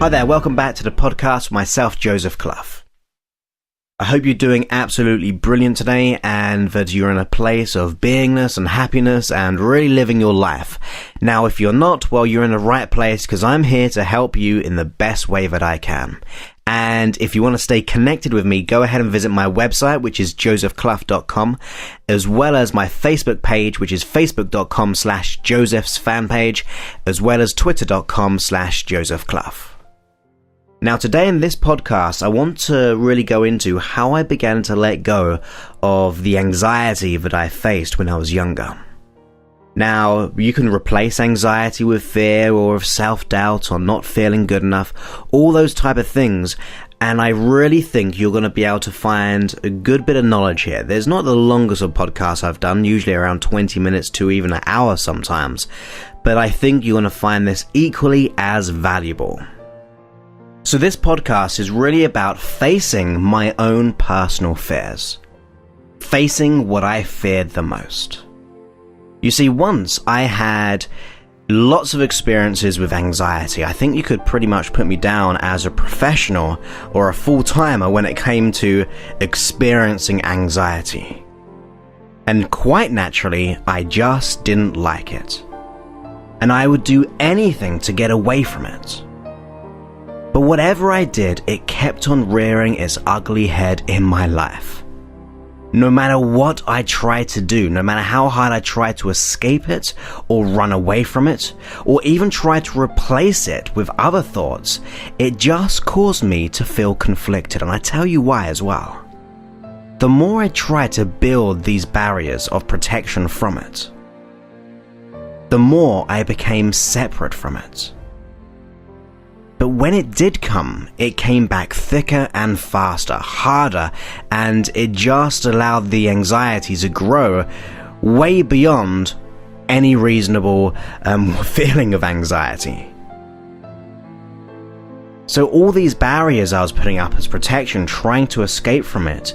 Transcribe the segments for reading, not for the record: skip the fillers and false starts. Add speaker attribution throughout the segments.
Speaker 1: Hi there, welcome back to the podcast with myself, Joseph Clough. I hope you're doing absolutely brilliant today and that you're in a place of beingness and happiness and really living your life. Now, if you're not, well, you're in the right place because I'm here to help you in the best way that I can. And if you want to stay connected with me, go ahead and visit my website, which is josephclough.com, as well as my Facebook page, which is facebook.com/Joseph's fan page, as well as twitter.com/JosephClough. Now, today in this podcast, I want to really go into how I began to let go of the anxiety that I faced when I was younger. Now, you can replace anxiety with fear or with self-doubt or not feeling good enough, all those type of things, and I really think you're going to be able to find a good bit of knowledge here. There's not the longest of podcasts I've done, usually around 20 minutes to even an hour sometimes, but I think you're going to find this equally as valuable. So this podcast is really about facing my own personal fears. Facing what I feared the most. You see, once I had lots of experiences with anxiety. I think you could pretty much put me down as a professional or a full-timer when it came to experiencing anxiety. And quite naturally, I just didn't like it. And I would do anything to get away from it. But whatever I did, it kept on rearing its ugly head in my life. No matter what I tried to do, no matter how hard I tried to escape it, or run away from it, or even try to replace it with other thoughts, it just caused me to feel conflicted, and I tell you why as well. The more I tried to build these barriers of protection from it, the more I became separate from it. But when it did come, it came back thicker and faster, harder, and it just allowed the anxiety to grow way beyond any reasonable feeling of anxiety. So all these barriers I was putting up as protection, trying to escape from it,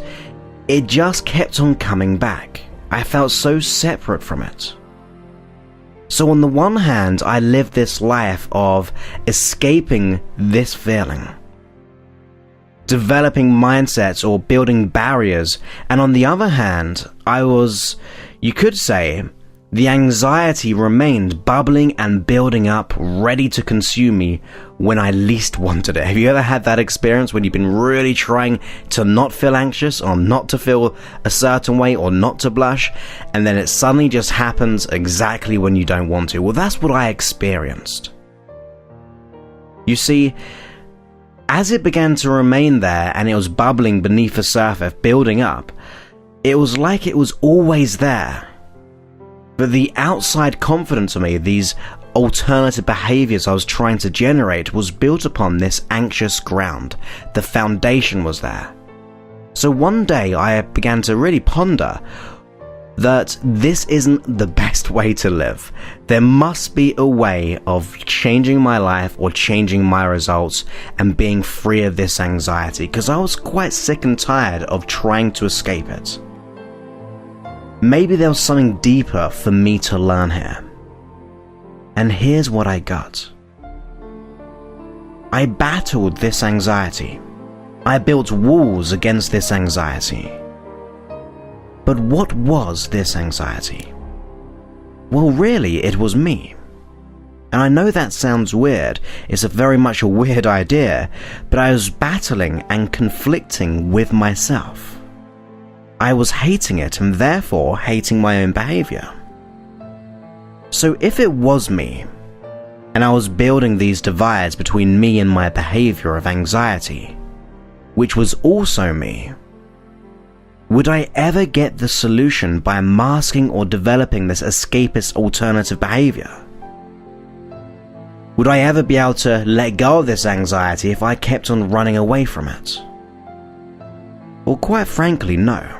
Speaker 1: it just kept on coming back. I felt so separate from it. So on the one hand, I lived this life of escaping this feeling, developing mindsets or building barriers, and on the other hand, you could say, the anxiety remained bubbling and building up, ready to consume me when I least wanted it. Have you ever had that experience when you've been really trying to not feel anxious or not to feel a certain way or not to blush, and then it suddenly just happens exactly when you don't want to? Well, that's what I experienced. You see, as it began to remain there and it was bubbling beneath the surface, building up, it was like it was always there. But the outside confidence of me, these alternative behaviors I was trying to generate, was built upon this anxious ground. The foundation was there. So one day I began to really ponder that this isn't the best way to live. There must be a way of changing my life or changing my results and being free of this anxiety, because I was quite sick and tired of trying to escape it. Maybe there was something deeper for me to learn here. And here's what I got. I battled this anxiety. I built walls against this anxiety. But what was this anxiety? Well, really, it was me. And I know that sounds weird. It's very much a weird idea, but I was battling and conflicting with myself. I was hating it and therefore hating my own behavior. So if it was me, and I was building these divides between me and my behavior of anxiety, which was also me, would I ever get the solution by masking or developing this escapist alternative behavior? Would I ever be able to let go of this anxiety if I kept on running away from it? Well, quite frankly, no.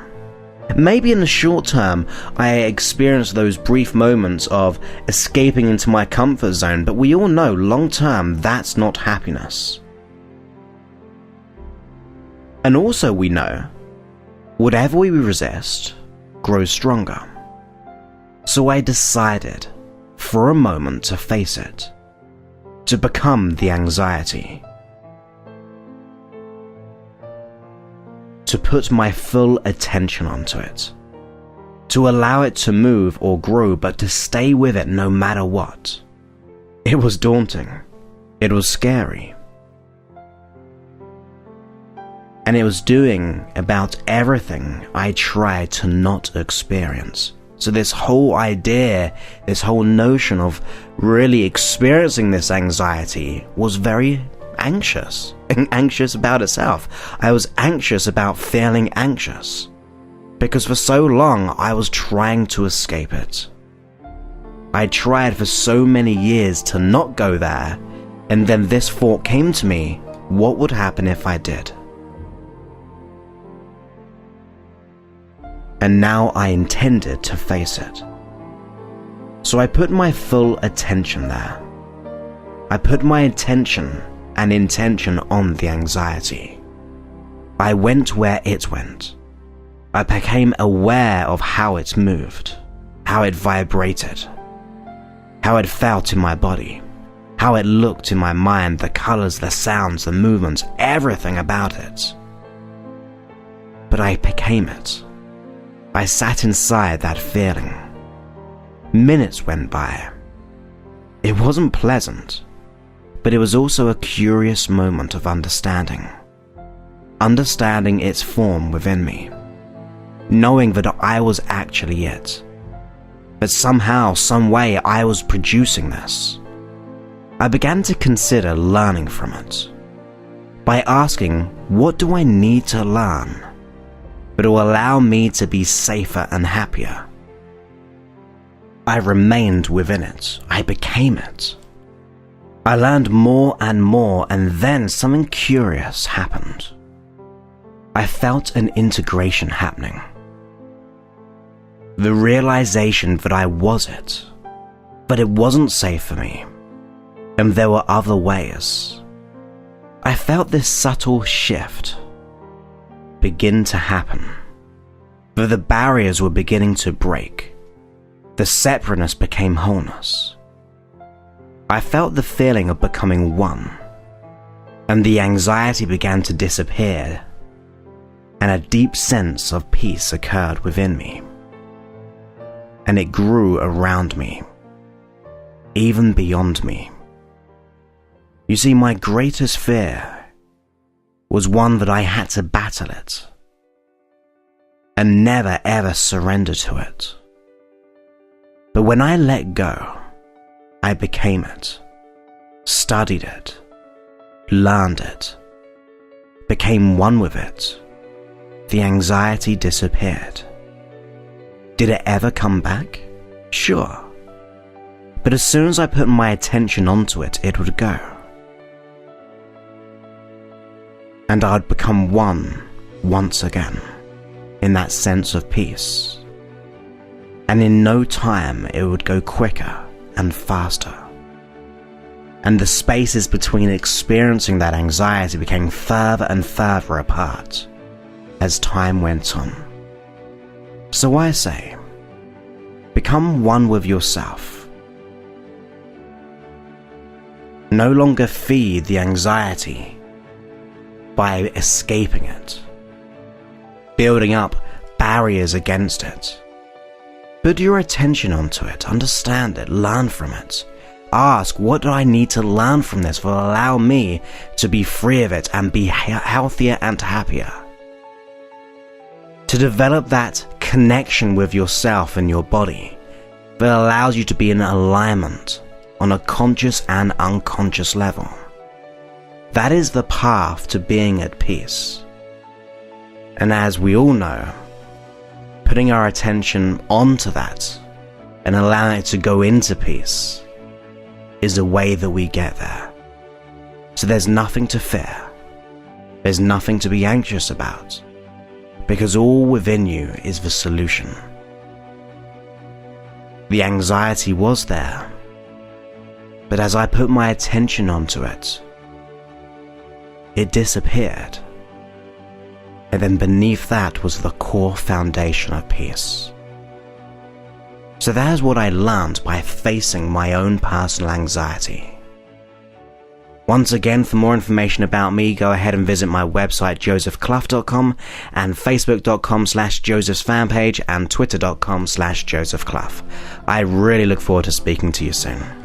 Speaker 1: Maybe in the short term, I experienced those brief moments of escaping into my comfort zone, but we all know long term that's not happiness. And also we know, whatever we resist grows stronger. So I decided, for a moment, to face it, to become the anxiety, to put my full attention onto it, to allow it to move or grow, but to stay with it no matter what. It was daunting. It was scary. And it was doing about everything I tried to not experience. So this whole idea, this whole notion of really experiencing this anxiety was very anxious. Anxious about itself. I was anxious about feeling anxious. Because for so long, I was trying to escape it. I tried for so many years to not go there, and then this thought came to me, what would happen if I did? And now I intended to face it. So I put my full attention there. I put my attention and intention on the anxiety. I went where it went. I became aware of how it moved, how it vibrated, how it felt in my body, how it looked in my mind, the colors, the sounds, the movements, everything about it. But I became it. I sat inside that feeling. Minutes went by. It wasn't pleasant, but it was also a curious moment of understanding. Understanding its form within me. Knowing that I was actually it. That somehow, some way I was producing this. I began to consider learning from it. By asking, what do I need to learn? But will allow me to be safer and happier. I remained within it. I became it. I learned more and more, and then something curious happened. I felt an integration happening. The realization that I was it, but it wasn't safe for me, and there were other ways. I felt this subtle shift begin to happen, that the barriers were beginning to break. The separateness became wholeness. I felt the feeling of becoming one, and the anxiety began to disappear, and a deep sense of peace occurred within me. And it grew around me, even beyond me. You see, my greatest fear was one that I had to battle it, and never ever surrender to it. But when I let go, I became it, studied it, learned it, became one with it. The anxiety disappeared. Did it ever come back? Sure. But as soon as I put my attention onto it, it would go. And I'd become one once again, in that sense of peace. And in no time, it would go quicker and faster. And the spaces between experiencing that anxiety became further and further apart as time went on. So I say, become one with yourself. No longer feed the anxiety by escaping it, building up barriers against it. Put your attention onto it, understand it, learn from it. Ask, what do I need to learn from this that will allow me to be free of it and be healthier and happier? To develop that connection with yourself and your body that allows you to be in alignment on a conscious and unconscious level. That is the path to being at peace. And as we all know, putting our attention onto that and allowing it to go into peace is the way that we get there. So there's nothing to fear. There's nothing to be anxious about, because all within you is the solution. The anxiety was there, but as I put my attention onto it, it disappeared. And then beneath that was the core foundation of peace. So that is what I learned by facing my own personal anxiety. Once again, for more information about me, go ahead and visit my website josephclough.com and facebook.com/josephsfanpage and twitter.com/josephclough. I really look forward to speaking to you soon.